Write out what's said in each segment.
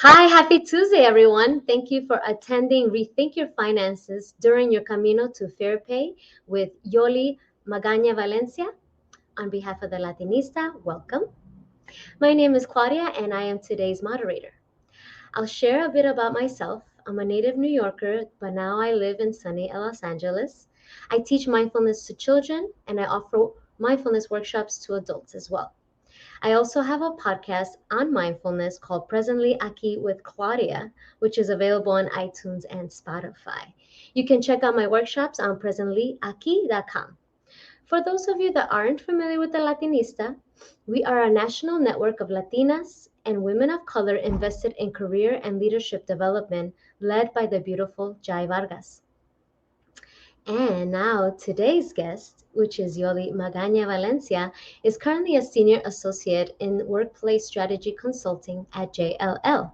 Hi, happy Tuesday, everyone. Thank you for attending Rethink Your Finances during your Camino to Fair Pay with Yoly Magaña-Valencia. On behalf of the Latinista, welcome. My name is Claudia, and I am today's moderator. I'll share a bit about myself. I'm a native New Yorker, but now I live in sunny Los Angeles. I teach mindfulness to children, and I offer mindfulness workshops to adults as well. I also have a podcast on mindfulness called Presently Aquí with Claudia, which is available on iTunes and Spotify. You can check out my workshops on presentlyaki.com. For those of you that aren't familiar with the Latinista, we are a national network of Latinas and women of color invested in career and leadership development led by the beautiful Jai Vargas. And now today's guest, which is Yoly Magaña-Valencia, is currently a senior associate in workplace strategy consulting at JLL.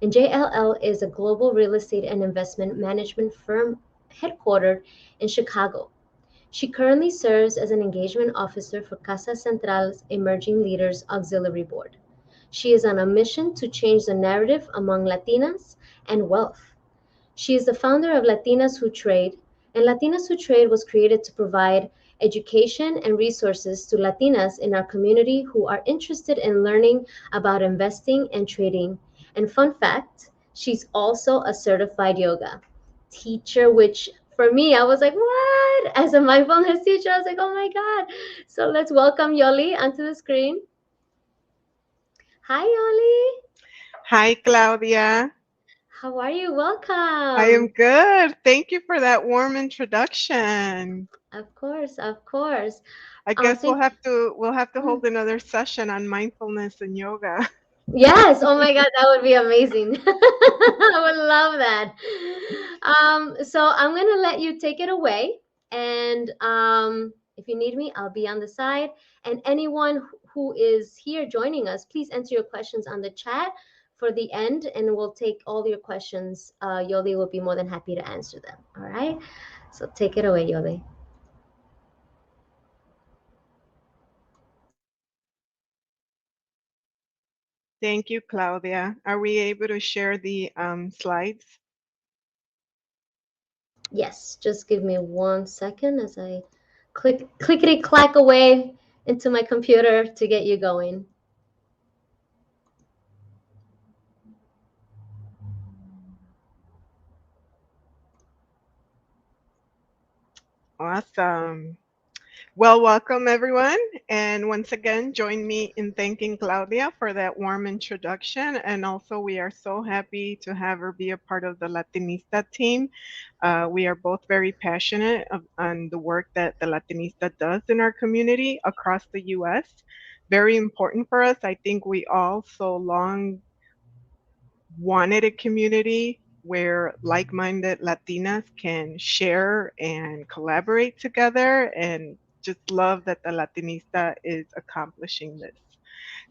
And JLL is a global real estate and investment management firm headquartered in Chicago. She currently serves as an engagement officer for Casa Central's Emerging Leaders Auxiliary Board. She is on a mission to change the narrative among Latinas and wealth. She is the founder of Latinas Who Trade, and Latinas Who Trade was created to provide education and resources to Latinas in our community who are interested in learning about investing and trading. And fun fact, she's also a certified yoga teacher, which for me, I was like, what? As a mindfulness teacher, I was like, oh my God. So let's welcome Yoly onto the screen. Hi, Yoly. Hi, Claudia. How are you? I am Welcome. good. Thank you for that warm introduction. Of course, of course. I guess we'll Thank have to we'll have to mm, hold another session on mindfulness and yoga. yes. Oh my God, that would be amazing. I would love that. So I'm gonna let you take it away, and if you need me, I'll be on the side. And anyone who is here joining us, please enter your questions on the chat for the end, and we'll take all your questions. Yoli will be more than happy to answer them. All right. So take it away, Yoli. Thank you, Claudia. Are we able to share the slides? Yes, just give me 1 second as I clickety clack away into my computer to get you going. Awesome. Well, welcome everyone. And once again, join me in thanking Claudia for that warm introduction. And also, we are so happy to have her be a part of the Latinista team. We are both very passionate on the work that the Latinista does in our community across the US. Very important for us. I think we all so long wanted a community where like-minded Latinas can share and collaborate together, and just love that the Latinista is accomplishing this.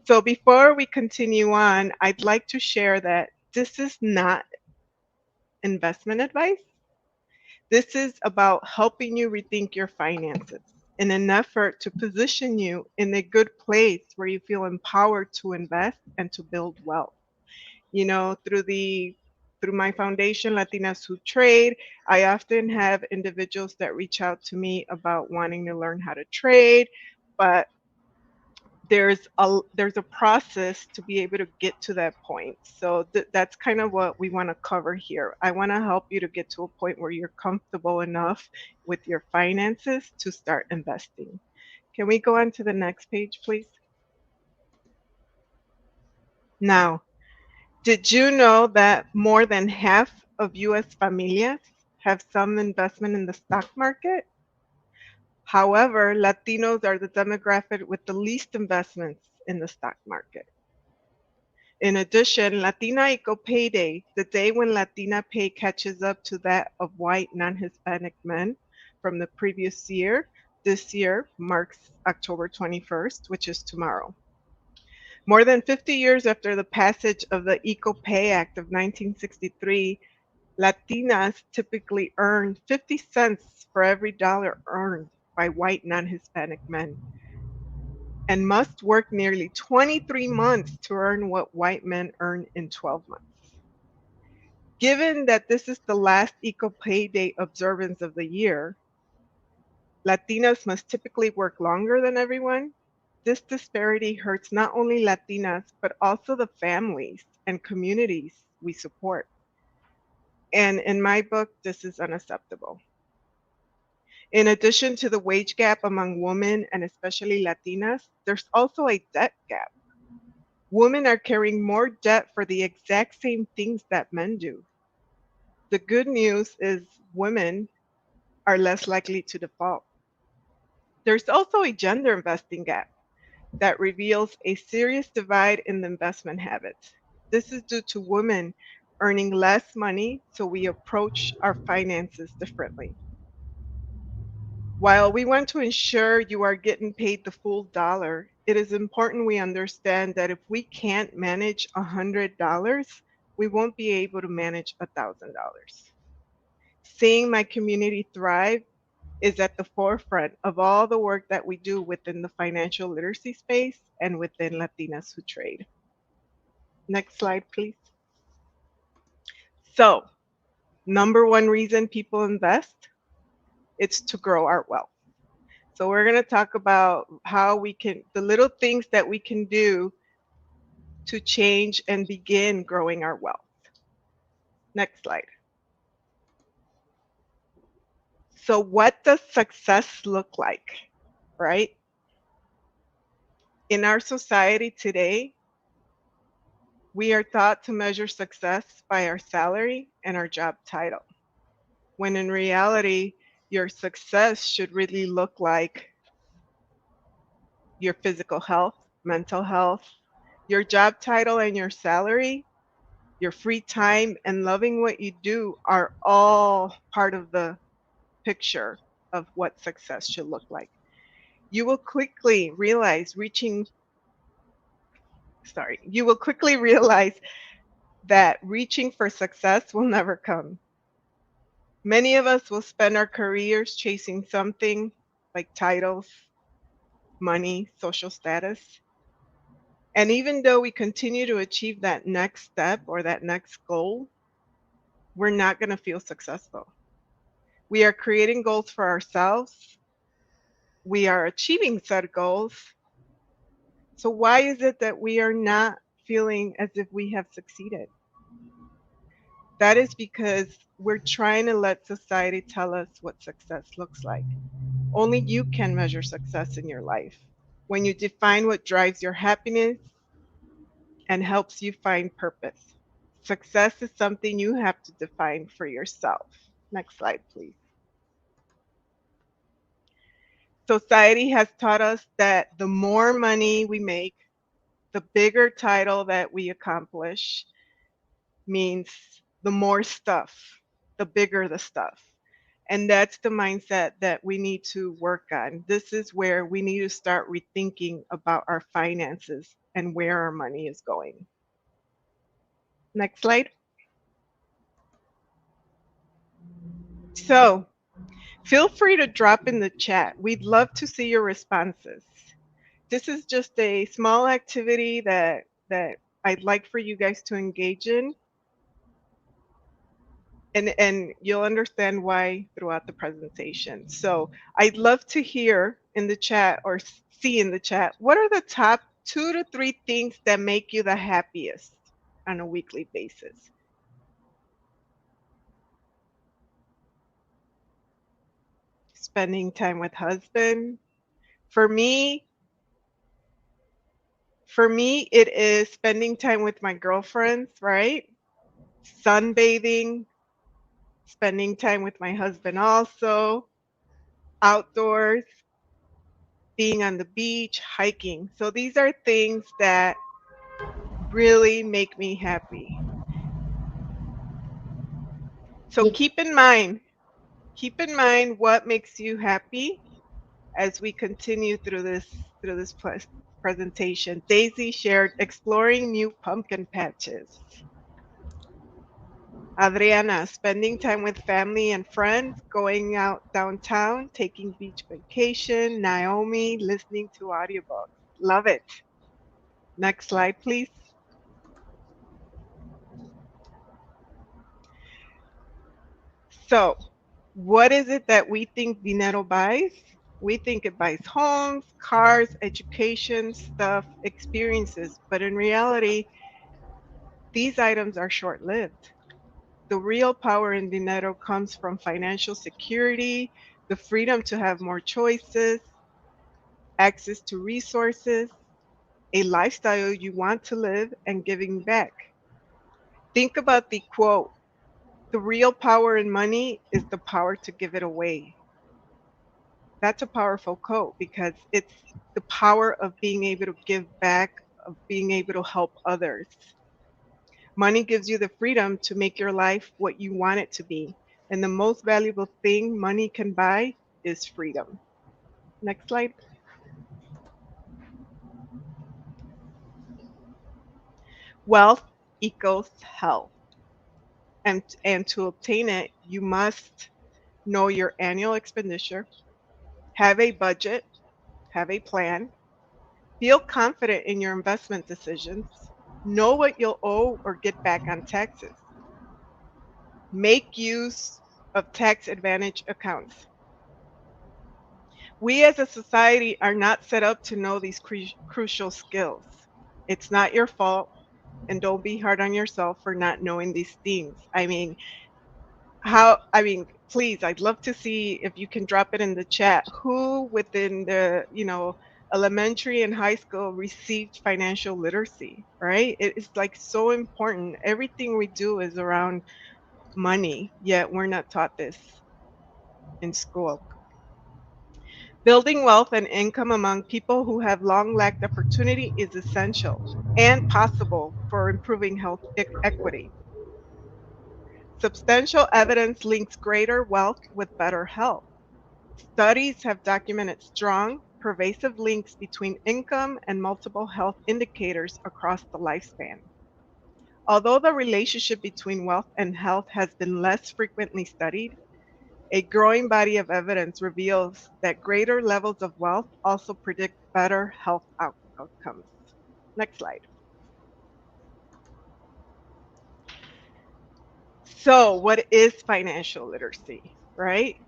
So before we continue on, I'd like to share that this is not investment advice. This is about helping you rethink your finances in an effort to position you in a good place where you feel empowered to invest and to build wealth. Through my foundation, Latinas Who Trade, I often have individuals that reach out to me about wanting to learn how to trade, but there's a process to be able to get to that point. So that's kind of what we want to cover here. I want to help you to get to a point where you're comfortable enough with your finances to start investing. Can we go on to the next page, please? Now, did you know that more than half of US familias have some investment in the stock market? However, Latinos are the demographic with the least investments in the stock market. In addition, Latina Equal Pay Day, the day when Latina pay catches up to that of white non-Hispanic men from the previous year, this year marks October 21st, which is tomorrow. More than 50 years after the passage of the Equal Pay Act of 1963, Latinas typically earn 50 cents for every dollar earned by white non-Hispanic men and must work nearly 23 months to earn what white men earn in 12 months. Given that this is the last Equal Pay Day observance of the year, Latinas must typically work longer than everyone. This disparity hurts not only Latinas, but also the families and communities we support. And in my book, this is unacceptable. In addition to the wage gap among women and especially Latinas, there's also a debt gap. Women are carrying more debt for the exact same things that men do. The good news is women are less likely to default. There's also a gender investing gap that reveals a serious divide in the investment habits. This is due to women earning less money, so we approach our finances differently. While we want to ensure you are getting paid the full dollar, it is important we understand that if we can't manage $100, we won't be able to manage $1,000. Seeing my community thrive is at the forefront of all the work that we do within the financial literacy space and within Latinas Who Trade. Next slide, please. So, number one reason people invest, it's to grow our wealth. So we're going to talk about how we can, the little things that we can do to change and begin growing our wealth. Next slide. So what does success look like, right? In our society today, we are taught to measure success by our salary and our job title, when in reality, your success should really look like your physical health, mental health, your job title and your salary, your free time, and loving what you do are all part of the picture of what success should look like. You will quickly realize that reaching for success will never come. Many of us will spend our careers chasing something like titles, money, social status. And even though we continue to achieve that next step or that next goal, we're not going to feel successful. We are creating goals for ourselves. We are achieving set goals. So why is it that we are not feeling as if we have succeeded? That is because we're trying to let society tell us what success looks like. Only you can measure success in your life. When you define what drives your happiness and helps you find purpose. Success is something you have to define for yourself. Next slide, please. Society has taught us that the more money we make, the bigger title that we accomplish means the more stuff, the bigger the stuff. And that's the mindset that we need to work on. This is where we need to start rethinking about our finances and where our money is going. Next slide. So feel free to drop in the chat. We'd love to see your responses. This is just a small activity that I'd like for you guys to engage in. And you'll understand why throughout the presentation. So I'd love to hear in the chat or see in the chat, what are the top 2 to 3 things that make you the happiest on a weekly basis? Spending time with husband. For me, it is spending time with my girlfriends, right? Sunbathing, spending time with my husband also, outdoors, being on the beach, hiking. So these are things that really make me happy. So keep in mind what makes you happy as we continue through this presentation. Daisy shared exploring new pumpkin patches. Adriana, spending time with family and friends, going out downtown, taking beach vacation. Naomi, listening to audiobooks. Love it. Next slide, please. So, what is it that we think dinero buys? We think it buys homes, cars, education, stuff, experiences, but in reality, these items are short lived. The real power in dinero comes from financial security, the freedom to have more choices, access to resources, a lifestyle you want to live, and giving back. Think about the quote: the real power in money is the power to give it away. That's a powerful quote because it's the power of being able to give back, of being able to help others. Money gives you the freedom to make your life what you want it to be. And the most valuable thing money can buy is freedom. Next slide. Wealth equals health. And to obtain it, you must know your annual expenditure, have a budget, have a plan, feel confident in your investment decisions, know what you'll owe or get back on taxes, make use of tax advantage accounts. We as a society are not set up to know these crucial skills. It's not your fault, and don't be hard on yourself for not knowing these things. Please, I'd love to see if you can drop it in the chat. Who within the, elementary and high school received financial literacy, right? It is like so important. Everything we do is around money, yet we're not taught this in school. Building wealth and income among people who have long lacked opportunity is essential and possible for improving health equity. Substantial evidence links greater wealth with better health. Studies have documented strong, pervasive links between income and multiple health indicators across the lifespan. Although the relationship between wealth and health has been less frequently studied, a growing body of evidence reveals that greater levels of wealth also predict better health outcomes. Next slide. So, what is financial literacy, right?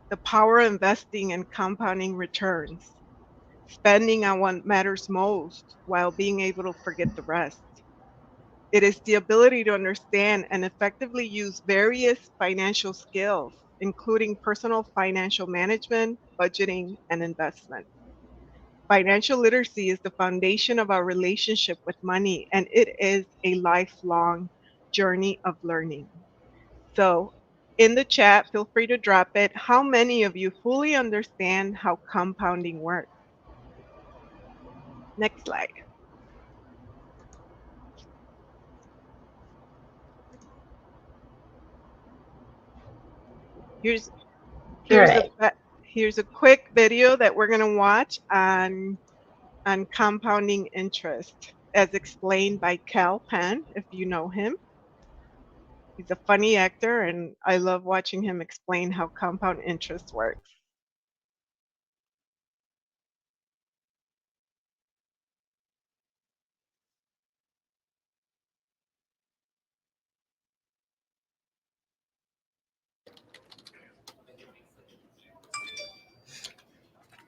The power of investing and compounding returns, spending on what matters most while being able to forget the rest. It is the ability to understand and effectively use various financial skills, including personal financial management, budgeting, and investment. Financial literacy is the foundation of our relationship with money, and it is a lifelong journey of learning. So, in the chat, feel free to drop it. How many of you fully understand how compounding works? Next slide. Here's All here's a right. here's a quick video that we're going to watch on compounding interest, as explained by Cal Penn, if you know him. He's a funny actor, and I love watching him explain how compound interest works.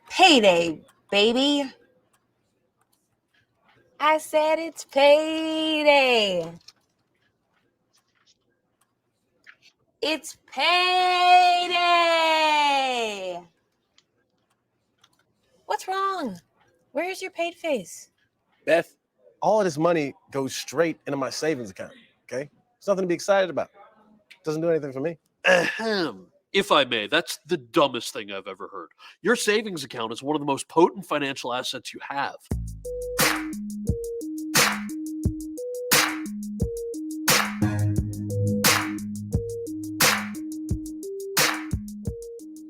Payday, baby. I said it's payday. It's payday. What's wrong? Where's your paid face? Beth, all of this money goes straight into my savings account. Okay? It's nothing to be excited about. Doesn't do anything for me. Ahem. If I may, that's the dumbest thing I've ever heard. Your savings account is one of the most potent financial assets you have.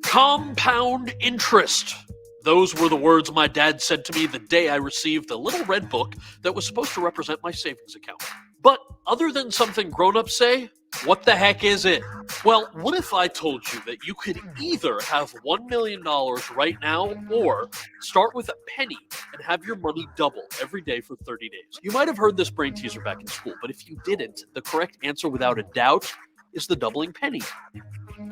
Compound interest. Those were the words my dad said to me the day I received a little red book that was supposed to represent my savings account. But other than something grown-ups say, what the heck is it? Well, what if I told you that you could either have $1 million right now or start with a penny and have your money double every day for 30 days? You might have heard this brain teaser back in school, but if you didn't, the correct answer without a doubt is the doubling penny.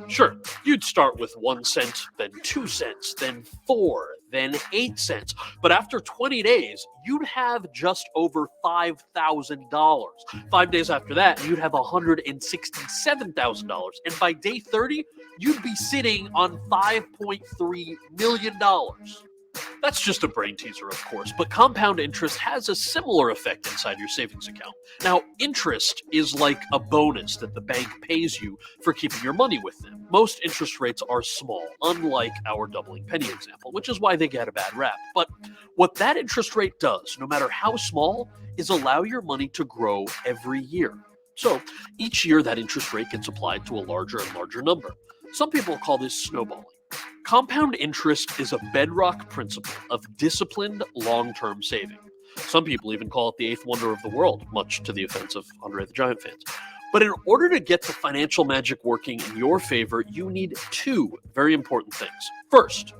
Sure, you'd start with 1 cent, then 2 cents, then 4, then 8 cents. But after 20 days, you'd have just over $5,000. 5 days after that, you'd have $167,000. And by day 30, you'd be sitting on $5.3 million. That's just a brain teaser, of course, but compound interest has a similar effect inside your savings account. Now, interest is like a bonus that the bank pays you for keeping your money with them. Most interest rates are small, unlike our doubling penny example, which is why they get a bad rap. But what that interest rate does, no matter how small, is allow your money to grow every year. So each year that interest rate gets applied to a larger and larger number. Some people call this snowballing. Compound interest is a bedrock principle of disciplined long-term saving. Some people even call it the eighth wonder of the world, much to the offense of Andre the Giant fans. But in order to get the financial magic working in your favor, you need two very important things. First,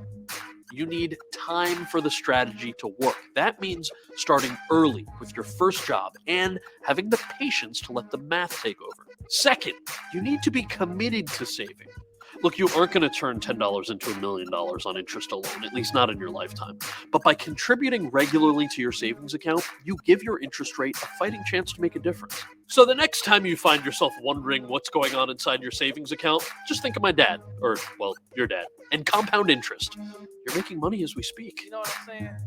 you need time for the strategy to work. That means starting early with your first job and having the patience to let the math take over. Second, you need to be committed to saving. Look, you aren't going to turn $10 into $1 million on interest alone, at least not in your lifetime. But by contributing regularly to your savings account, you give your interest rate a fighting chance to make a difference. So the next time you find yourself wondering what's going on inside your savings account, just think of my dad, or, well, your dad, and compound interest. You're making money as we speak. You know what I'm saying?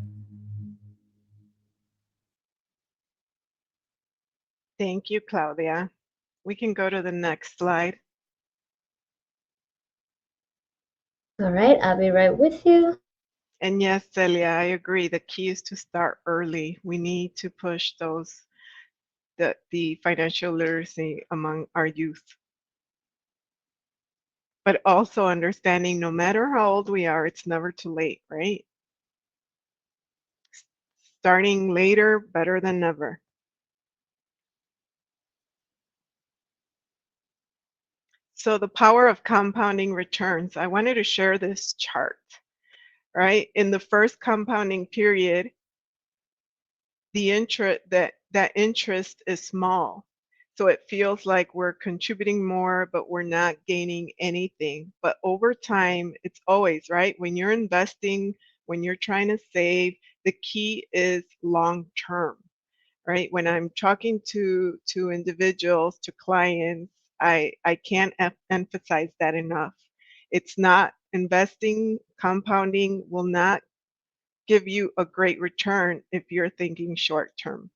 Thank you, Claudia. We can go to the next slide. All right, I'll be right with you. And yes, Celia, I agree. The key is to start early. We need to push the financial literacy among our youth. But also understanding no matter how old we are, it's never too late, right? Starting later, better than never. So the power of compounding returns. I wanted to share this chart, right? In the first compounding period, the that interest is small. So it feels like we're contributing more, but we're not gaining anything. But over time, it's always, right? When you're investing, when you're trying to save, the key is long term, right? When I'm talking to individuals, to clients, I can't emphasize that enough. It's not investing, compounding will not give you a great return if you're thinking short term.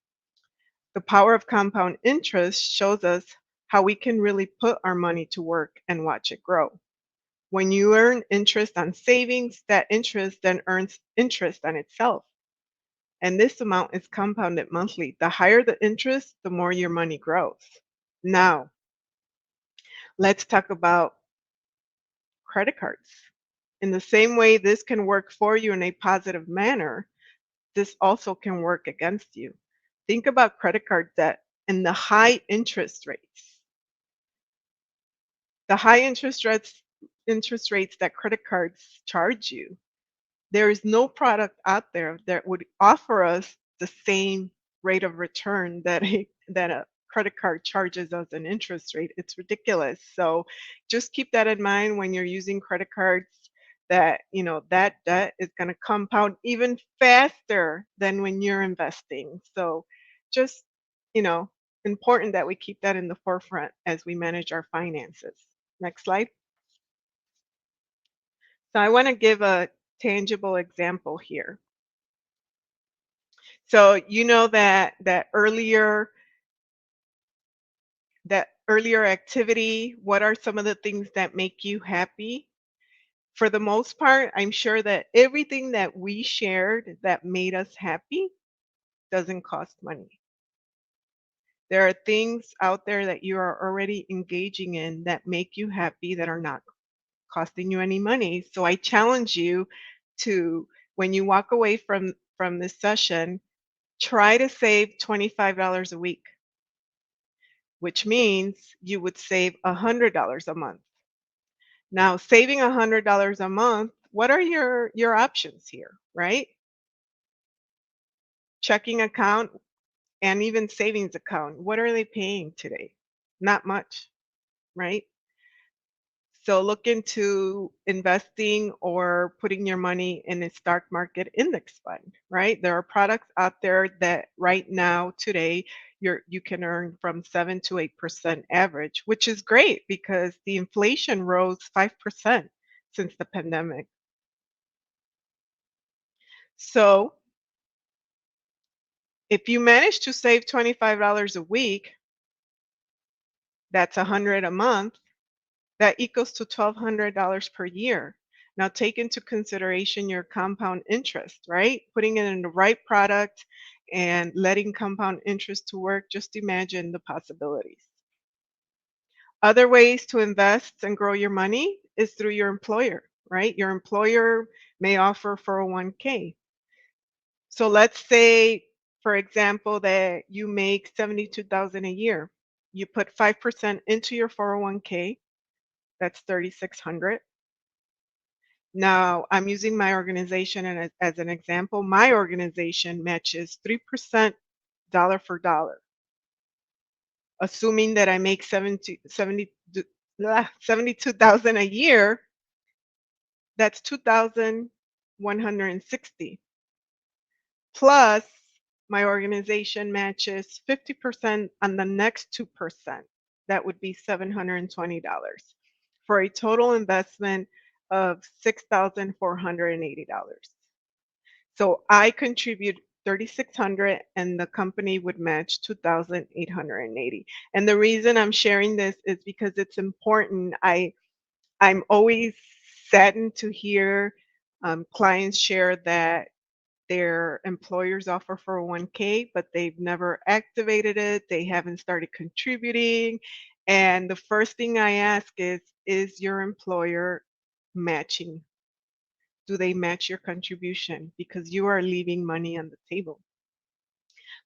The power of compound interest shows us how we can really put our money to work and watch it grow. When you earn interest on savings, that interest then earns interest on itself. And this amount is compounded monthly. The higher the interest, the more your money grows. Now, let's talk about credit cards. In the same way this can work for you in a positive manner, this also can work against you. Think about credit card debt and the high interest rates. The high interest rates that credit cards charge you. There is no product out there that would offer us the same rate of return that a credit card charges us an interest rate. It's ridiculous. So just keep that in mind when you're using credit cards, that that debt is going to compound even faster than when you're investing. So just important that we keep that in the forefront as we manage our finances. Next slide. So I want to give a tangible example here. So that earlier activity, what are some of the things that make you happy? For the most part, I'm sure that everything that we shared that made us happy doesn't cost money. There are things out there that you are already engaging in that make you happy that are not costing you any money. So I challenge you to, when you walk away from this session, try to save $25 a week, which means you would save $100 a month. Now, saving $100 a month, what are your options here, right? Checking account and even savings account, what are they paying today? Not much, right? So look into investing or putting your money in a stock market index fund, right? There are products out there that right now, today, you can earn from 7 to 8% average, which is great because the inflation rose 5% since the pandemic. So if you manage to save $25 a week, that's $100 a month. That equals to $1,200 per year. Now take into consideration your compound interest, right? Putting it in the right product and letting compound interest to work. Just imagine the possibilities. Other ways to invest and grow your money is through your employer, right? Your employer may offer 401k. So let's say, for example, that you make $72,000 a year. You put 5% into your 401k. That's $3,600. Now, I'm using my organization as an example. My organization matches 3% dollar for dollar, assuming that I make 72,000 a year. That's 2,160. Plus, my organization matches 50% on the next 2%. That would be $720 for a total investment of $6,480. So I contribute 3,600 and the company would match 2,880. And the reason I'm sharing this is because it's important. I'm always saddened to hear clients share that their employers offer 401k, but they've never activated it. They haven't started contributing. And the first thing I ask is your employer matching? Do they match your contribution? Because you are leaving money on the table.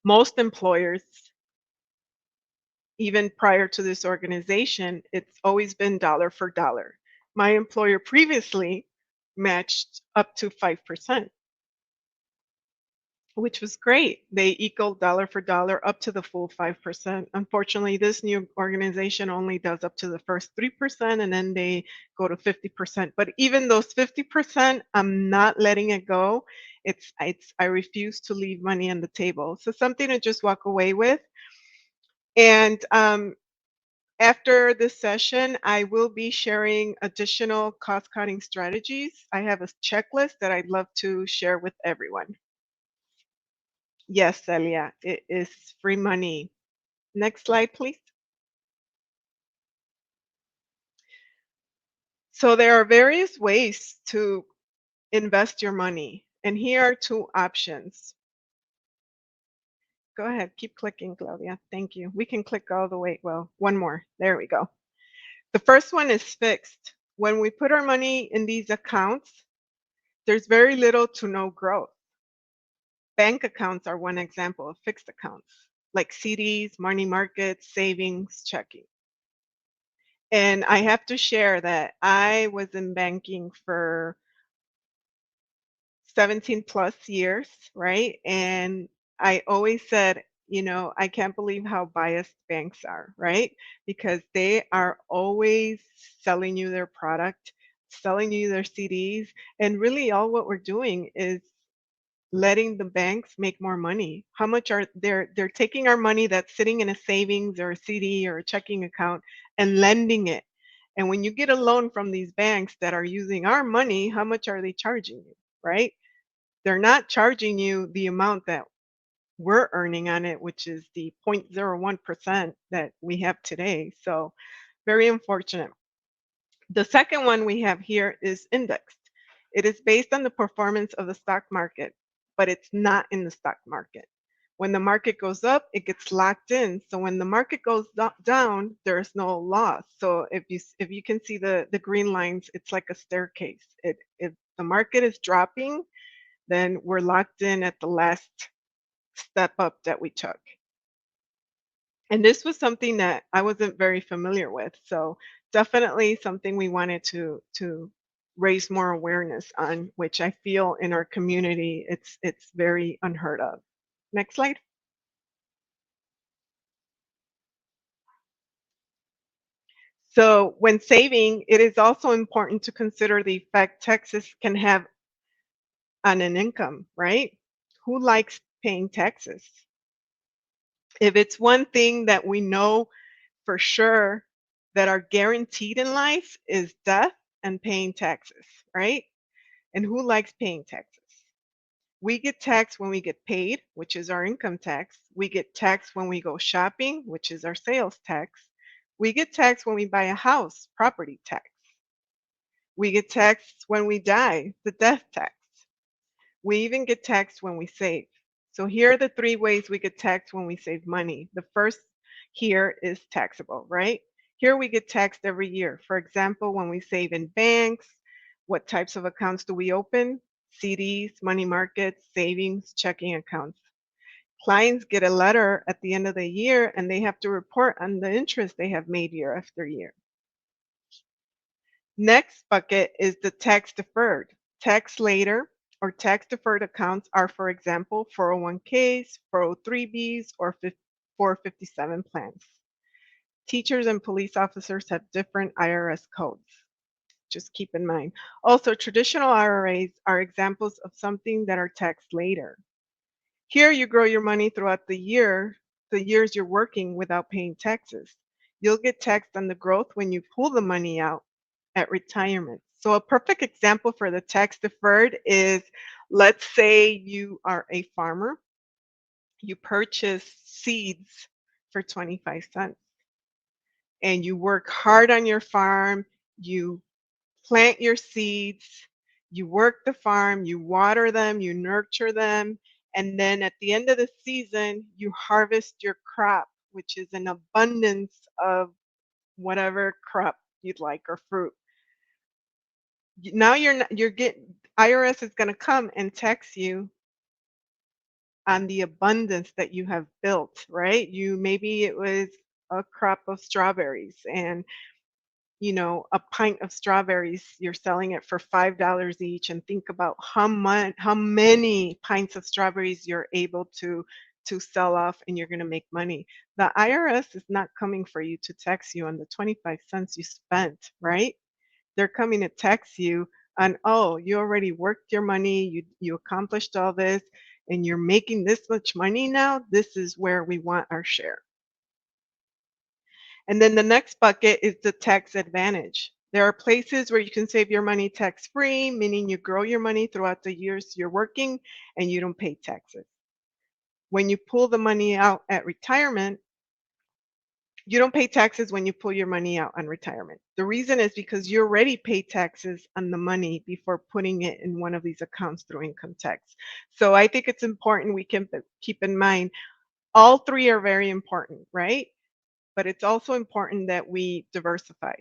Most employers, even prior to this organization, it's always been dollar for dollar. My employer previously matched up to 5%, which was great. They equaled dollar for dollar up to the full 5%. Unfortunately, this new organization only does up to the first 3% and then they go to 50%. But even those 50%, I'm not letting it go. I refuse to leave money on the table. So something to just walk away with. And after this session, I will be sharing additional cost-cutting strategies. I have a checklist that I'd love to share with everyone. Yes, Celia, it is free money. Next slide, please. So there are various ways to invest your money, and here are two options. Go ahead, keep clicking, Claudia. Thank you. We can click all the way. Well, one more. There we go. The first one is fixed. When we put our money in these accounts, there's very little to no growth. Bank accounts are one example of fixed accounts, like CDs, money markets, savings, checking. And I have to share that I was in banking for 17 plus years, right? And I always said, I can't believe how biased banks are, right? Because they are always selling you their product, selling you their CDs, and really all what we're doing is letting the banks make more money. How much are they're taking our money that's sitting in a savings or a CD or a checking account and lending it. And when you get a loan from these banks that are using our money, how much are they charging you, right? They're not charging you the amount that we're earning on it, which is the 0.01% that we have today. So very unfortunate. The second one we have here is indexed. It is based on the performance of the stock market, but it's not in the stock market. When the market goes up, it gets locked in. So when the market goes down, there's no loss. So if you can see the green lines, it's like a staircase. If the market is dropping, then we're locked in at the last step up that we took. And this was something that I wasn't very familiar with. So definitely something we wanted to raise more awareness on, which I feel in our community, it's very unheard of. Next slide. So when saving, it is also important to consider the effect taxes can have on an income, right? Who likes paying taxes? If it's one thing that we know for sure that are guaranteed in life is death and paying taxes, right? And who likes paying taxes? We get taxed when we get paid, which is our income tax. We get taxed when we go shopping, which is our sales tax. We get taxed when we buy a house, property tax. We get taxed when we die, the death tax. We even get taxed when we save. So here are the three ways we get taxed when we save money. The first here is taxable, right? Here we get taxed every year. For example, when we save in banks, what types of accounts do we open? CDs, money markets, savings, checking accounts. Clients get a letter at the end of the year and they have to report on the interest they have made year after year. Next bucket is the tax deferred. Tax later or tax deferred accounts are, for example, 401ks, 403bs, or 457 plans. Teachers and police officers have different IRS codes. Just keep in mind. Also, traditional IRAs are examples of something that are taxed later. Here you grow your money throughout the years you're working without paying taxes. You'll get taxed on the growth when you pull the money out at retirement. So a perfect example for the tax deferred is, let's say you are a farmer, you purchase seeds for 25 cents and you work hard on your farm, you plant your seeds, you work the farm, you water them, you nurture them, and then at the end of the season, you harvest your crop, which is an abundance of whatever crop you'd like or fruit. Now you're getting IRS is going to come and tax you on the abundance that you have built, right? You maybe it was a crop of strawberries and a pint of strawberries, you're selling it for $5 each, and think about how many pints of strawberries you're able to sell off and you're going to make money. The IRS is not coming for you to tax you on the 25 cents you spent, right? They're coming to tax you on, oh, you already worked your money, you accomplished all this, and you're making this much money now. This is where we want our share. And then the next bucket is the tax advantage. There are places where you can save your money tax-free, meaning you grow your money throughout the years you're working and you don't pay taxes. When you pull the money out at retirement, you don't pay taxes when you pull your money out on retirement. The reason is because you already pay taxes on the money before putting it in one of these accounts through income tax. So I think it's important we can keep in mind all three are very important, right? But it's also important that we diversify.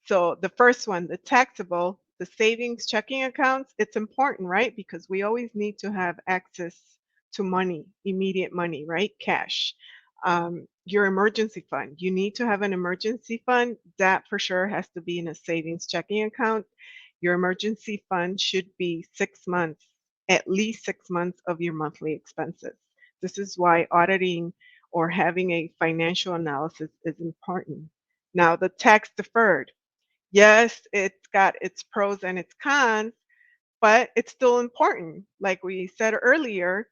So the first one, the taxable, the savings checking accounts, it's important, right? Because we always need to have access to money, immediate money, right? Cash. Your emergency fund, you need to have an emergency fund. That for sure has to be in a savings checking account. Your emergency fund should be 6 months, at least 6 months of your monthly expenses. This is why auditing or having a financial analysis is important. Now, the tax deferred. Yes, it's got its pros and its cons, but it's still important. Like we said earlier,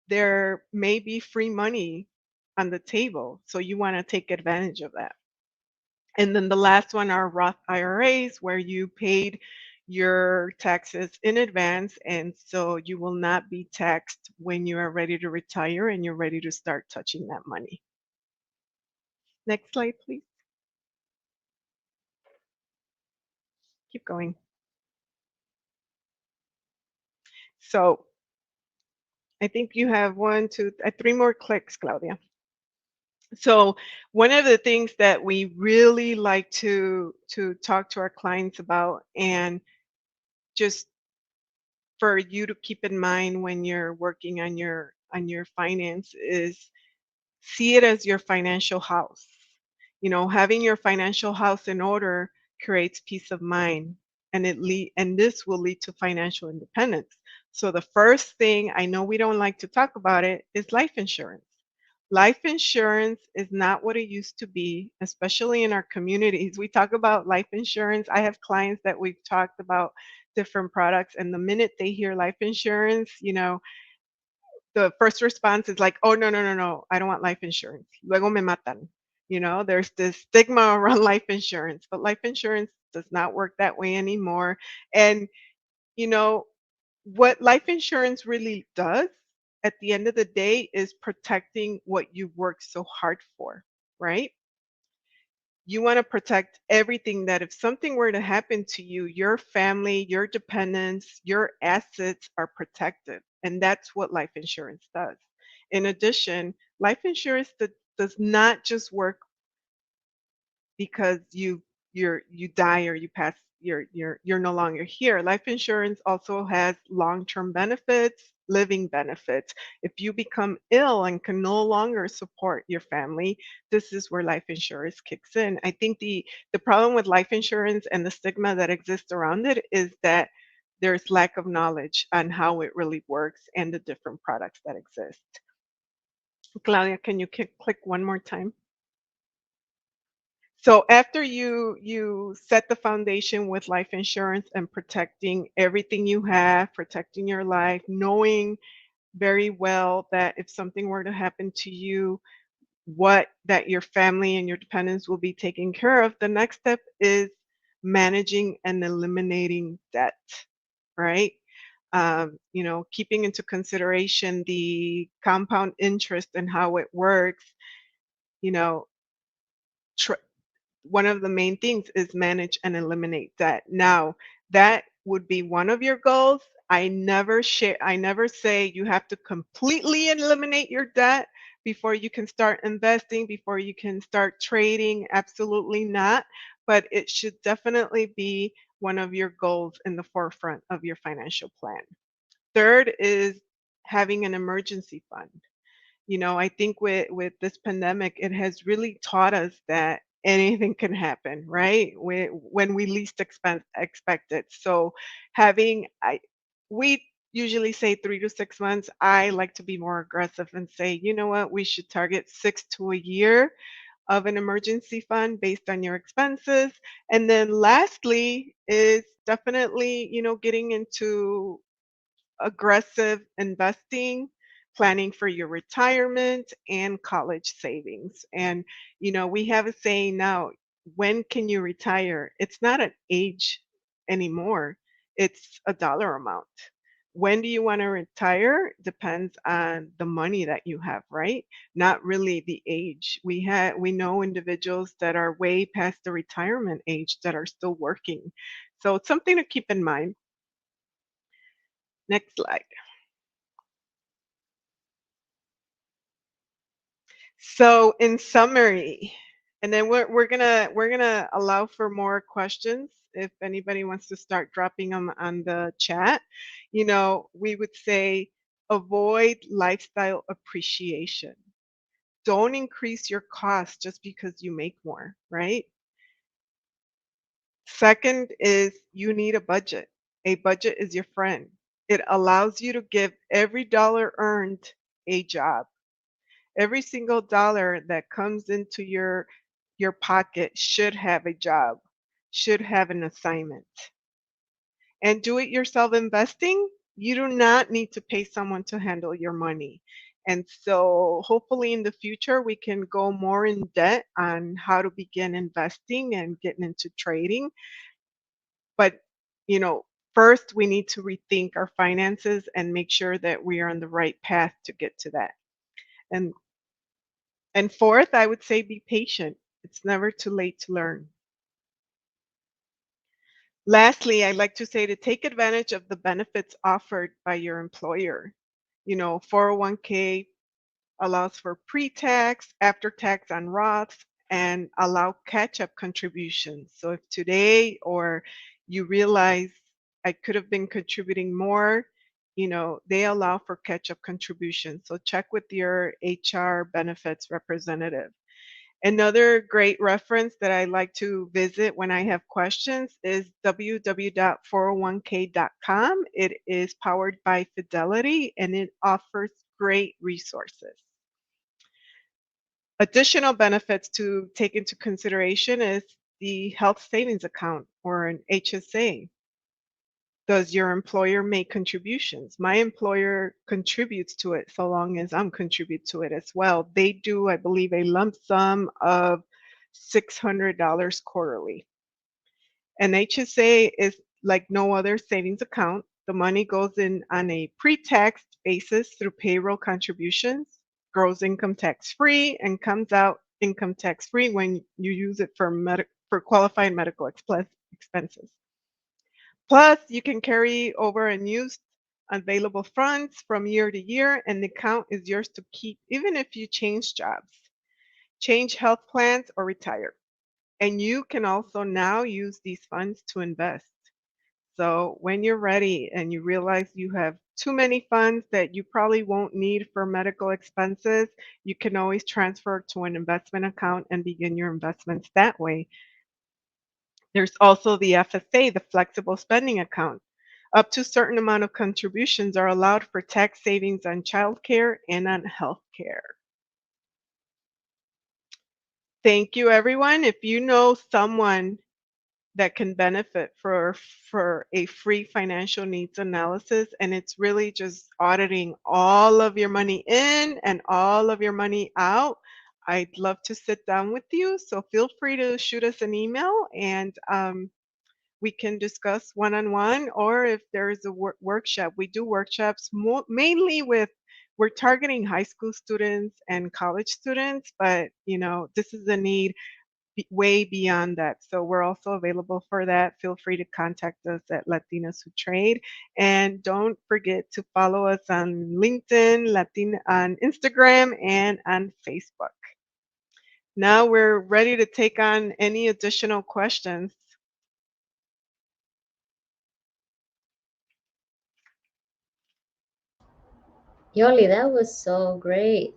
there may be free money on the table, so you want to take advantage of that. And then the last one are Roth IRAs, where you paid your taxes in advance, and so you will not be taxed when you are ready to retire and you're ready to start touching that money. Next slide, please. Keep going. So I think you have one, two, three more clicks, Claudia. So one of the things that we really like to talk to our clients about, and just for you to keep in mind when you're working on your finance, is see it as your financial house. Having your financial house in order creates peace of mind, and and this will lead to financial independence. So the first thing, I know we don't like to talk about it, is life insurance. Life insurance is not what it used to be, especially in our communities. We talk about life insurance. I have clients that we've talked about different products, and the minute they hear life insurance, the first response is like, "Oh, no, no, no, no, I don't want life insurance. Luego me matan." There's this stigma around life insurance, but life insurance does not work that way anymore. And, you know, what life insurance really does at the end of the day is protecting what you worked so hard for, right? You want to protect everything that if something were to happen to you, your family, your dependents, your assets are protected. And that's what life insurance does. In addition, life insurance does not just work because you die or you pass you're no longer here. Life insurance also has long-term benefits, living benefits. If you become ill and can no longer support your family, this is where life insurance kicks in. I think the problem with life insurance and the stigma that exists around it is that there's lack of knowledge on how it really works and the different products that exist. Claudia, can you click one more time? So after you set the foundation with life insurance and protecting everything you have, protecting your life, knowing very well that if something were to happen to you, what that your family and your dependents will be taken care of, the next step is managing and eliminating debt, right? Keeping into consideration the compound interest and how it works, you know, tr- one of the main things is manage and eliminate debt. Now, that would be one of your goals. I never say you have to completely eliminate your debt before you can start investing, before you can start trading. Absolutely not. But it should definitely be one of your goals in the forefront of your financial plan. Third is having an emergency fund. I think with this pandemic, it has really taught us that anything can happen, right? When we least expect it. So having I we usually say 3 to 6 months. I like to be more aggressive and say, you know what, we should target 6 to a year of an emergency fund based on your expenses. And then lastly is definitely, getting into aggressive investing, planning for your retirement, and college savings. And, we have a saying now, when can you retire? It's not an age anymore, it's a dollar amount. When do you want to retire depends on the money that you have, right? Not really the age. We know individuals that are way past the retirement age that are still working. So it's something to keep in mind. Next slide. So in summary, and then we're gonna allow for more questions if anybody wants to start dropping them on the chat. We would say avoid lifestyle appreciation. Don't increase your costs just because you make more, right? Second is you need a budget. A budget is your friend. It allows you to give every dollar earned a job. Every single dollar that comes into your pocket should have a job, should have an assignment. And do it yourself investing, you do not need to pay someone to handle your money. And so hopefully in the future we can go more in depth on how to begin investing and getting into trading. But, you know, first we need to rethink our finances and make sure that we are on the right path to get to that. And And fourth, I would say be patient. It's never too late to learn. Lastly, I'd like to say to take advantage of the benefits offered by your employer. 401k allows for pre-tax, after-tax on Roths, and allow catch-up contributions. So if today or you realize I could have been contributing more, they allow for catch-up contributions. So check with your HR benefits representative. Another great reference that I like to visit when I have questions is www.401k.com. It is powered by Fidelity and it offers great resources. Additional benefits to take into consideration is the health savings account or an HSA. Does your employer make contributions? My employer contributes to it so long as I'm contribute to it as well. They do, I believe, a lump sum of $600 quarterly. An HSA is like no other savings account. The money goes in on a pre-tax basis through payroll contributions, grows income tax free, and comes out income tax free when you use it for qualified medical expenses. Plus, you can carry over unused available funds from year to year, and the account is yours to keep even if you change jobs, change health plans, or retire. And you can also now use these funds to invest. So when you're ready and you realize you have too many funds that you probably won't need for medical expenses, you can always transfer to an investment account and begin your investments that way. There's also the FSA, the flexible spending account. Up to a certain amount of contributions are allowed for tax savings on childcare and on healthcare. Thank you, everyone. If you know someone that can benefit for a free financial needs analysis, and it's really just auditing all of your money in and all of your money out, I'd love to sit down with you. So feel free to shoot us an email, and we can discuss one-on-one, or if there's a workshop. We do workshops mainly with, we're targeting high school students and college students, but this is a need way beyond that. So we're also available for that. Feel free to contact us at Latinas Who Trade. And don't forget to follow us on LinkedIn, on Instagram, and on Facebook. Now we're ready to take on any additional questions. Yoly, that was so great.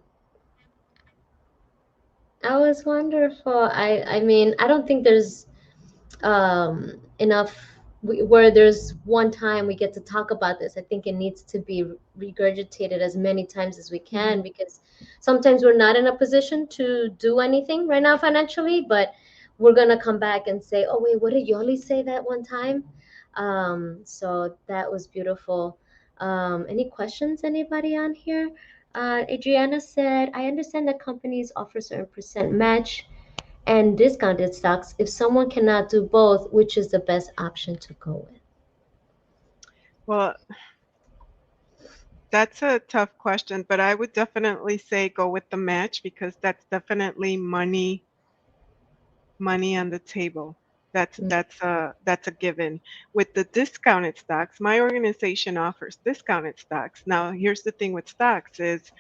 That was wonderful. I mean, I don't think there's enough where there's one time we get to talk about this. I think it needs to be regurgitated as many times as we can, because sometimes we're not in a position to do anything right now financially, but we're going to come back and say, oh, wait, what did Yoly say that one time? So that was beautiful. Any questions, anybody on here? Adriana said, I understand that companies offer certain percent match and discounted stocks. If someone cannot do both, which is the best option to go with? Well, that's a tough question, but I would definitely say go with the match, because that's definitely money on the table. That's a given. With the discounted stocks, my organization offers discounted stocks. Now, here's the thing with stocks is,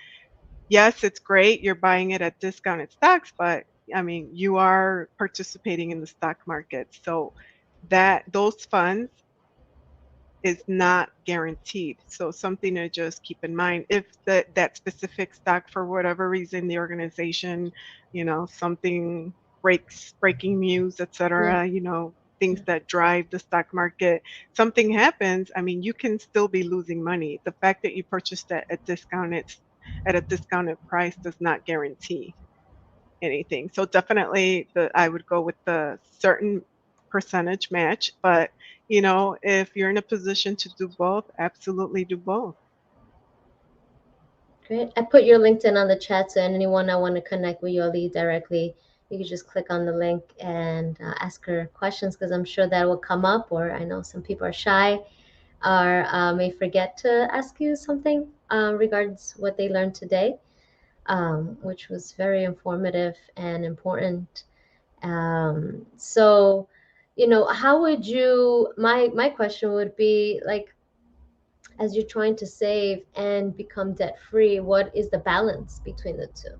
yes, it's great, you're buying it at discounted stocks, but I mean, you are participating in the stock market. So those funds is not guaranteed. So something to just keep in mind. If that specific stock, for whatever reason, the organization, something breaking news, etc., things that drive the stock market, something happens, I mean, you can still be losing money. The fact that you purchased at a discounted price does not guarantee anything. So definitely I would go with the certain percentage match, but if you're in a position to do both, absolutely do both. Great. I put your LinkedIn on the chat, so anyone that want to connect with Yoly directly, you can just click on the link and ask her questions, because I'm sure that will come up, or I know some people are shy or may forget to ask you something regards what they learned today, which was very informative and important. So, how would you, my question would be, like, as you're trying to save and become debt free, what is the balance between the two?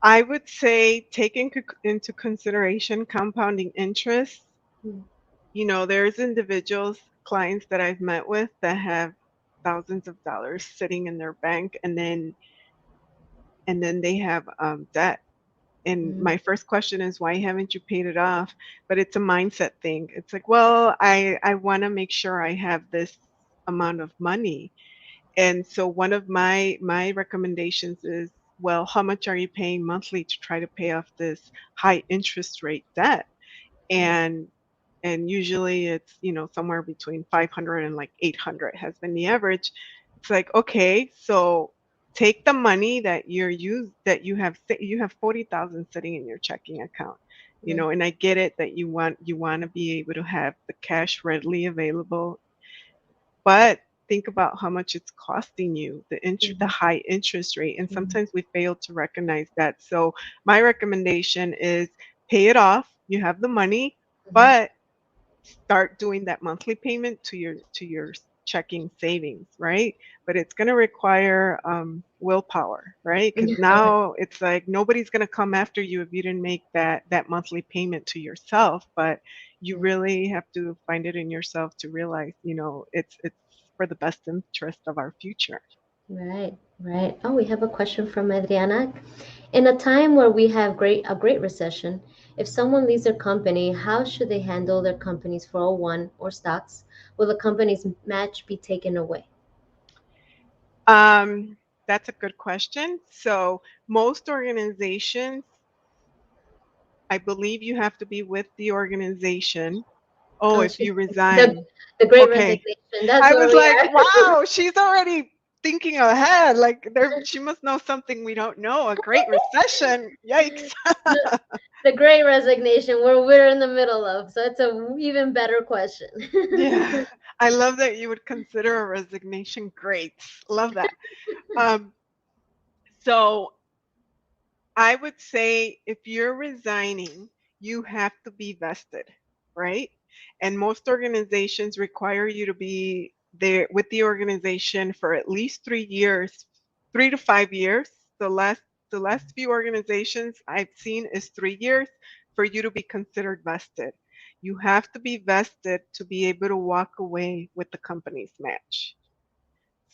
I would say taking into consideration compounding interest. There's individuals, clients that I've met with that have thousands of dollars sitting in their bank, and then they have debt. And my first question is, why haven't you paid it off? But it's a mindset thing. It's like, well, I want to make sure I have this amount of money. And so one of my recommendations is, well, how much are you paying monthly to try to pay off this high interest rate debt? And usually it's, somewhere between 500 and like 800 has been the average. It's like, okay, so take the money that you have, you have 40,000 sitting in your checking account, Right. and I get it that you want to be able to have the cash readily available, but think about how much it's costing you, the Mhm. high interest rate, and Mhm. sometimes we fail to recognize that. So my recommendation is pay it off. You have the money, Mhm. but start doing that monthly payment to your checking savings, right? But it's going to require willpower, right? Because now it's like nobody's going to come after you if you didn't make that monthly payment to yourself. But you Right. really have to find it in yourself to realize, it's for the best interest of our future. Right, right. Oh, we have a question from Adriana. In a time where we have a great recession, if someone leaves their company, how should they handle their company's 401 or stocks? Will the company's match be taken away? That's a good question. So most organizations, I believe you have to be with the organization. Oh, Oh, if she's you the resign. the Great Okay. Resignation. That's I where was we like, are. wow, she's already thinking ahead. Like she must know something we don't know. A great recession. Yikes. the, the Great Resignation, where we're in the middle of. So it's a even better question. Yeah. I love that you would consider a resignation great. Love that. Um, so I would say if you're resigning, you have to be vested, right? And most organizations require you to be there with the organization for at least 3 years, 3 to 5 years. The last few organizations I've seen is 3 years for you to be considered vested. You have to be vested to be able to walk away with the company's match.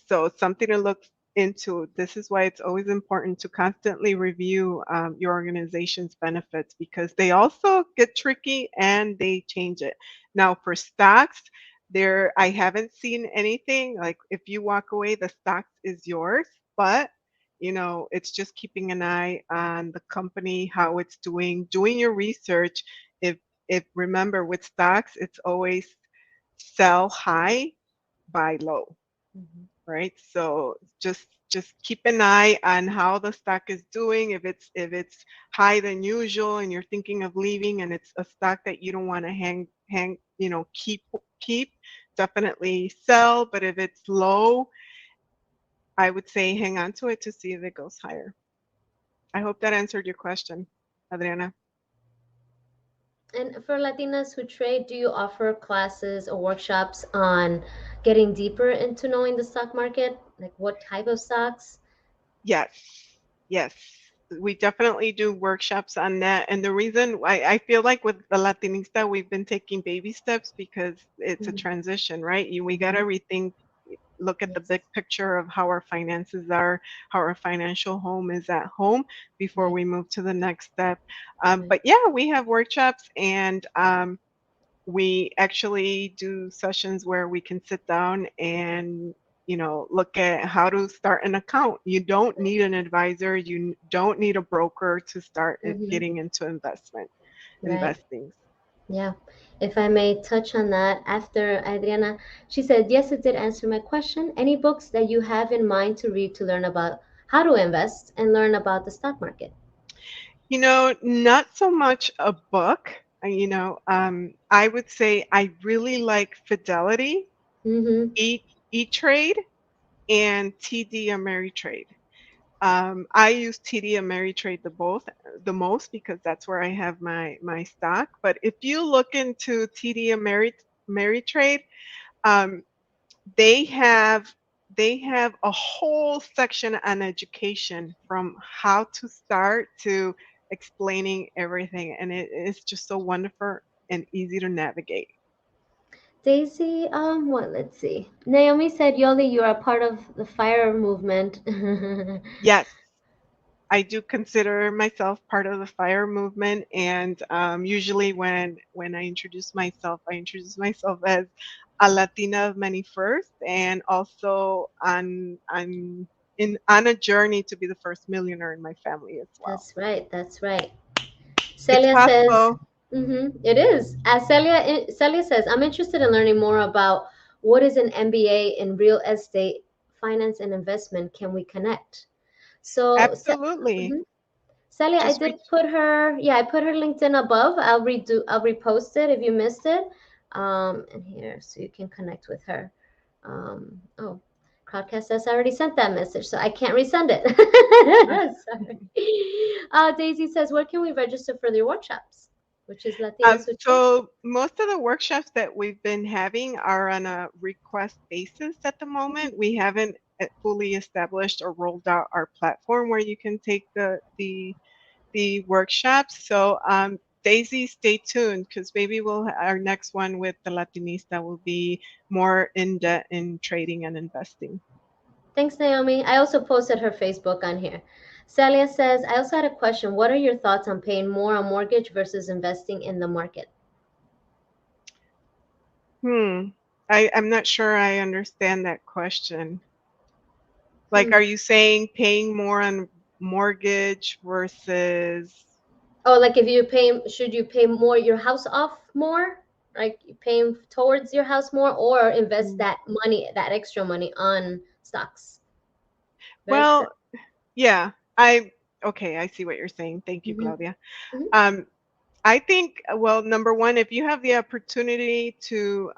So it's something to look into. This is why it's always important to constantly review your organization's benefits because they also get tricky and they change it. Now for stocks, I haven't seen anything like if you walk away, the stocks is yours, but it's just keeping an eye on the company, how it's doing your research. If remember with stocks, it's always sell high, buy low, Mhm. right? So just keep an eye on how the stock is doing. If it's higher than usual and you're thinking of leaving and it's a stock that you don't want to hang, keep, definitely sell. But if it's low, I would say hang on to it to see if it goes higher. I hope that answered your question, Adriana. And for Latinas who trade, do you offer classes or workshops on getting deeper into knowing the stock market? Like what type of stocks? Yes, yes. We definitely do workshops on that. And the reason I feel like with the Latinista, we've been taking baby steps because it's a Mhm. transition, right? We got to Mhm. rethink, look at the Yes, big picture of how our finances are, how our financial home is at home before right, we move to the next step. right. But yeah, we have workshops and we actually do sessions where we can sit down and look at how to start an account. You don't need an advisor, you don't need a broker to start Hmm. getting into Right. investing. Yeah. If I may touch on that after Adriana, she said, yes, it did answer my question. Any books that you have in mind to read to learn about how to invest and learn about the stock market? Not so much a book. I would say I really like Fidelity, Mm-hmm. E-Trade, and TD Ameritrade. I use TD Ameritrade the most because that's where I have my stock. But if you look into TD Ameritrade, um, they have they have a whole section on education from how to start to explaining everything, and it is just so wonderful and easy to navigate. Daisy, let's see. Naomi said, Yoli, you are part of the fire movement. Yes, I do consider myself part of the fire movement, and usually when I introduce myself as a Latina of many first, and also on a journey to be the first millionaire in my family as well. That's right. That's right. It's Celia says, possible. it is. As Celia says, I'm interested in learning more about what is an MBA in real estate, finance, and investment. Can we connect? So, Absolutely. mhm. Celia, I Just did reach. put her, yeah, I put her LinkedIn above. I'll repost it if you missed it. And here, so you can connect with her. Oh, Crowdcast says I already sent that message, so I can't resend it. Sorry. Daisy says, where can we register for the workshops? Which is Latinas Who Trade. So most of the workshops that we've been having are on a request basis at the moment. We haven't fully established or rolled out our platform where you can take the workshops. So Daisy, stay tuned, because maybe our next one with the Latinista will be more in depth in trading and investing. Thanks, Naomi. I also posted her Facebook on here. Celia says, I also had a question. What are your thoughts on paying more on mortgage versus investing in the market? I'm not sure I understand that question. Like, Hmm. are you saying paying more on mortgage versus? Oh, like if you pay, should you pay more your house off more? Like paying towards your house more, or invest Mm. that money, that extra money on stocks, right? Well, yeah, okay, I see what you're saying. Thank you, Mm-hmm. Claudia. Mm-hmm. Um, I think, well, number one, if you have the opportunity to,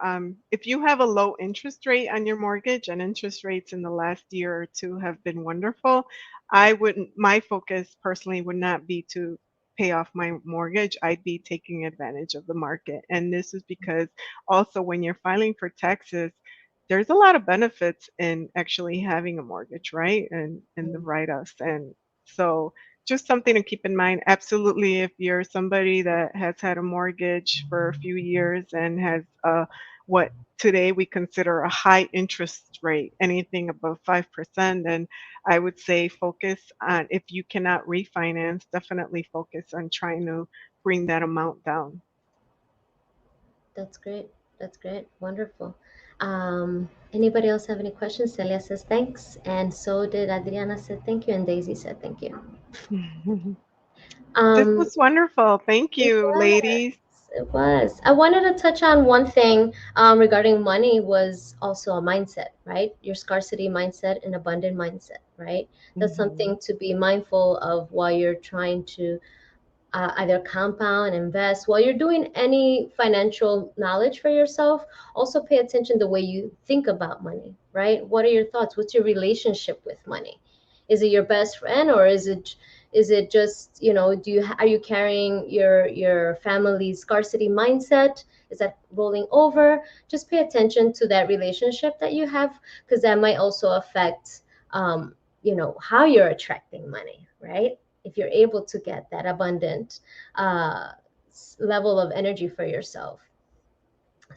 if you have a low interest rate on your mortgage, and interest rates in the last year or two have been wonderful, my focus personally would not be to pay off my mortgage. I'd be taking advantage of the market. And this is because also when you're filing for taxes, there's a lot of benefits in actually having a mortgage, right? And the write-offs. And so just something to keep in mind. Absolutely, if you're somebody that has had a mortgage for a few years and has what today we consider a high interest rate, anything above 5%, then I would say focus on, if you cannot refinance, definitely focus on trying to bring that amount down. That's great. That's great. Wonderful. Anybody else have any questions? Celia says thanks, and so did Adriana said thank you, and Daisy said thank you. This Um, was wonderful. Thank It you, was. ladies. It was. I wanted to touch on one thing regarding money was also a mindset, right? Your scarcity mindset and abundant mindset, right? That's Mhm. something to be mindful of while you're trying to either compound, invest, while you're doing any financial knowledge for yourself. Also pay attention the way you think about money, right? What are your thoughts? What's your relationship with money? Is it your best friend, or is it just, do you are you carrying your family's scarcity mindset? Is that rolling over? Just pay attention to that relationship that you have, because that might also affect how you're attracting money, right? If you're able to get that abundant uh, level of energy for yourself.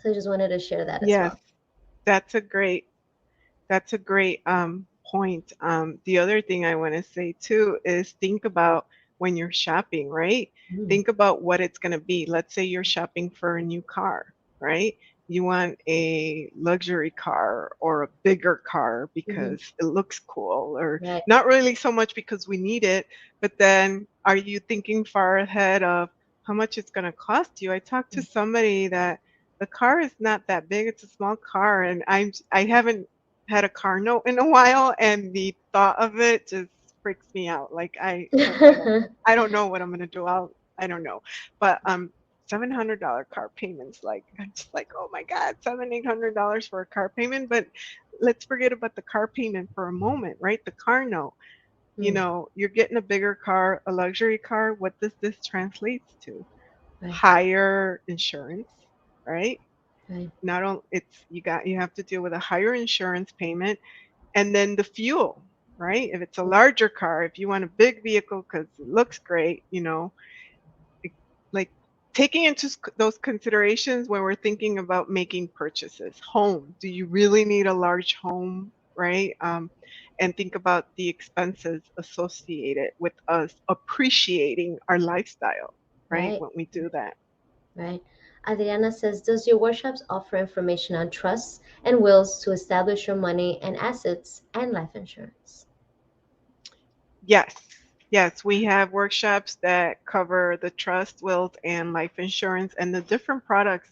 So I just wanted to share that as Yes, well. that's a great That's a great point. The other thing I want to say too is think about when you're shopping, right? Mm. Think about what it's going to be. Let's say you're shopping for a new car, right? You want a luxury car or a bigger car Hmm. because it looks cool, or Right. not really so much because we need it, but then are you thinking far ahead of how much it's going to cost you? I talked to somebody that the car is not that big. It's a small car, and I haven't had a car note in a while, and the thought of it just freaks me out. Like I don't know what I'm gonna do. I don't know. But $700 car payments, like I'm just like, oh my God, $800 for a car payment. But let's forget about the car payment for a moment, right? The car note. Mm. You're getting a bigger car, a luxury car. What does this translate to? Right. Higher insurance, right? Right. Not only you have to deal with a higher insurance payment, and then the fuel, right? If it's a larger car, if you want a big vehicle because it looks great, it- like taking into those considerations when we're thinking about making purchases. Home, do you really need a large home, right? And think about the expenses associated with us appreciating our lifestyle, right? Right. When we do that. Right. Adriana says, does your workshops offer information on trusts and wills to establish your money and assets and life insurance? Yes. Yes, we have workshops that cover the trust, wills, and life insurance and the different products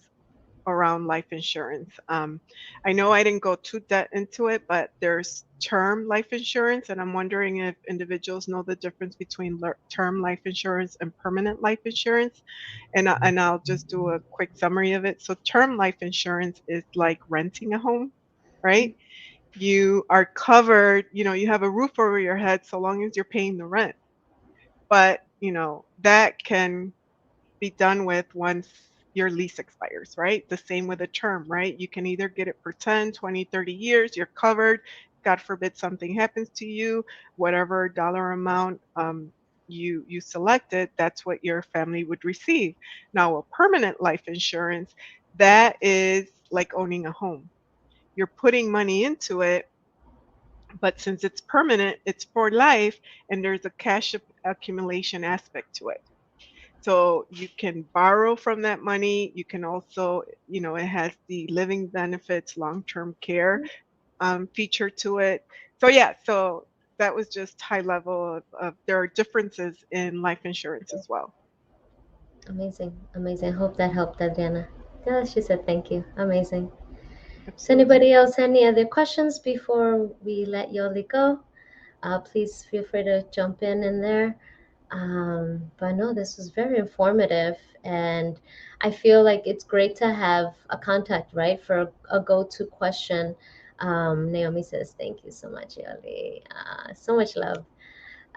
around life insurance. I know I didn't go too into it, but there's term life insurance, and I'm wondering if individuals know the difference between term life insurance and permanent life insurance. And I'll just do a quick summary of it. So, term life insurance is like renting a home, right? You are covered, you have a roof over your head so long as you're paying the rent. But, that can be done with once your lease expires, right? The same with a term, right? You can either get it for 10, 20, 30 years, you're covered. God forbid something happens to you, whatever dollar amount you selected, that's what your family would receive. Now, a permanent life insurance, that is like owning a home. You're putting money into it, but since it's permanent, it's for life, and there's a cash accumulation aspect to it. So you can borrow from that money. You can also, it has the living benefits, long-term care feature to it. So yeah, so that was just high level of there are differences in life insurance as well. Amazing, amazing. Hope that helped, Adriana. Yeah, she said thank you. Amazing. Does Absolutely. anybody else have any other questions before we let Yoly go? Please feel free to jump in there. But no, this was very informative, and I feel like it's great to have a contact, right, for a go-to question. Naomi says, "Thank you so much, Yoly. So much love."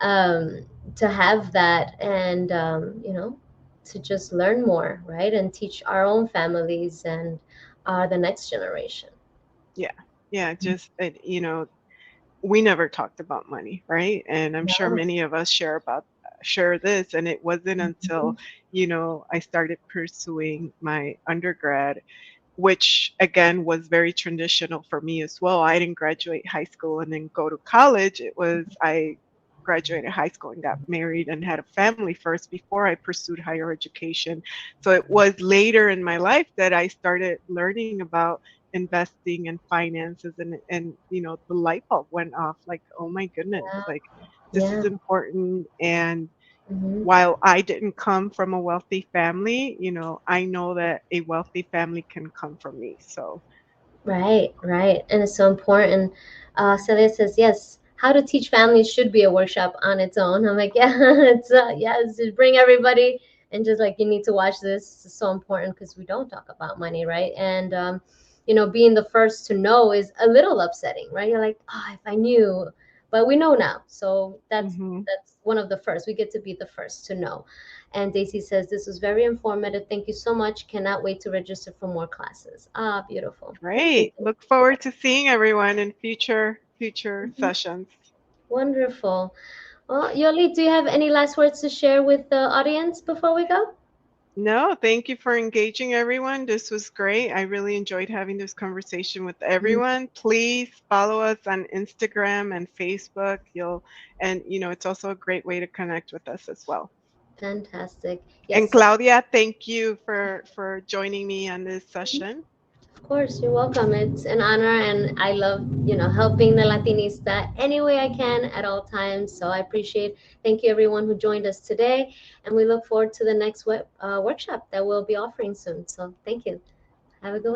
um, to have that and to just learn more, right, and teach our own families and the next generation. Yeah. Yeah. Just, we never talked about money, right? And I'm sure No. many of us share this. And it wasn't until, Mhm. I started pursuing my undergrad, which again was very traditional for me as well. I didn't graduate high school and then go to college. It was I graduated high school and got married and had a family first before I pursued higher education. So it was later in my life that I started learning about investing and finances, and the light bulb went off like, oh my goodness, Yeah. like this Yeah. is important. And Hmm. while I didn't come from a wealthy family, I know that a wealthy family can come from me. So, Right, right. And it's so important. Celia says, yes, how to teach families should be a workshop on its own. I'm like, yeah, yes, just bring everybody and just like, you need to watch this. It's so important because we don't talk about money, right? And, being the first to know is a little upsetting, right? You're like, oh, if I knew, but we know now. So hmm that's one of the first. We get to be the first to know. And Daisy says, this was very informative. Thank you so much. Cannot wait to register for more classes. Ah, beautiful. Thank you. great. Look forward to seeing everyone in future Mhm. sessions. Wonderful. Well, Yoli, do you have any last words to share with the audience before we go? No, thank you for engaging everyone. This was great. I really enjoyed having this conversation with Mhm. everyone. Please follow us on Instagram and Facebook. And it's also a great way to connect with us as well. Fantastic. And Yes, Claudia, thank you for joining me on this session. of course, you're welcome. It's an honor, and I love, helping the Latinista any way I can at all times. So I appreciate. Thank you, everyone who joined us today, and we look forward to the next workshop that we'll be offering soon. So thank you. Have a good one.